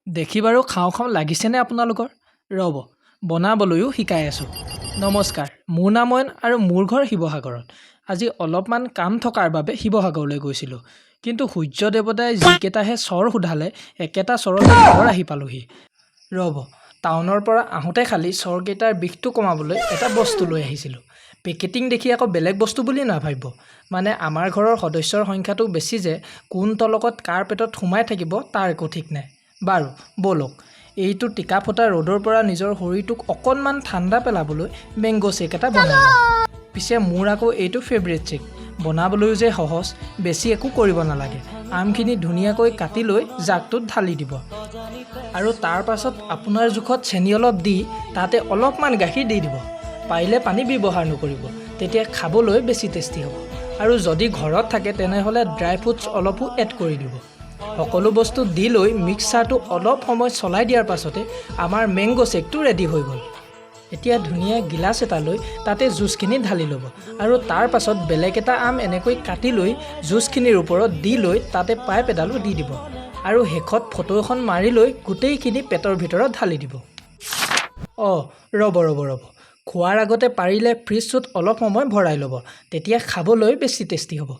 দেখি বাৰু খাওঁ খাওঁ লাগিছেনে আপোনালোকৰ? ৰ'ব, বনাবলৈও শিকাই আছোঁ। নমস্কাৰ, মোৰ নাম অয়ন আৰু মোৰ ঘৰ শিৱসাগৰত। আজি অলপমান কাম থকাৰ বাবে শিৱসাগৰলৈ গৈছিলোঁ। কিন্তু সূৰ্য দেৱতাই যিকেইটাহে চৰ সোধালে, একেটা চৰতে ঘৰ আহি পালোহি। ৰ'ব, টাউনৰ পৰা আহোঁতে খালি চৰকেইটাৰ বিষটো কমাবলৈ এটা বস্তু লৈ আহিছিলোঁ। পেকেটিং দেখি আকৌ বেলেগ বস্তু বুলি নাভাবিব। মানে আমাৰ ঘৰৰ সদস্যৰ সংখ্যাটো বেছি যে কোন তলকত কাৰ পেটত সোমাই থাকিব তাৰ একো ঠিক নাই। বাৰু ব'লক, এইটো টিকা ফটা ৰ'দৰ পৰা নিজৰ শৰীৰটোক অকণমান ঠাণ্ডা পেলাবলৈ মেংগ' শ্বেক এটা বনাই লওঁ। পিছে মোৰ আকৌ এইটো ফেভৰেট শ্বেক। বনাবলৈও যে সহজ, বেছি একো কৰিব নালাগে। আমখিনি ধুনীয়াকৈ কাটি লৈ জাগটোত ঢালি দিব। আৰু তাৰ পাছত আপোনাৰ জোখত চেনি অলপ দি তাতে অলপমান গাখীৰ দি দিব। পাৰিলে পানী ব্যৱহাৰ নকৰিব, তেতিয়া খাবলৈ বেছি টেষ্টি হ'ব। আৰু যদি ঘৰত থাকে তেনেহ'লে ড্ৰাই ফ্ৰুটছ অলপো এড কৰি দিব। সকলো বস্তু দি লৈ মিক্সাৰটো অলপ সময় চলাই দিয়াৰ পাছতে আমাৰ মেংগ' শ্বেকটো ৰেডি হৈ গ'ল। এতিয়া ধুনীয়া গিলাচ এটা লৈ তাতে জুচখিনি ঢালি ল'ব আৰু তাৰ পাছত বেলেগ এটা আম এনেকৈ কাটি লৈ জুচখিনিৰ ওপৰত দি লৈ তাতে পাইপ এডালো দি দিব। আৰু শেষত ফটো এখন মাৰি লৈ গোটেইখিনি পেটৰ ভিতৰত ঢালি দিব। ৰ'ব, খোৱাৰ আগতে পাৰিলে ফ্ৰিজটোত অলপ সময় ভৰাই ল'ব, তেতিয়া খাবলৈ বেছি টেষ্টি হ'ব।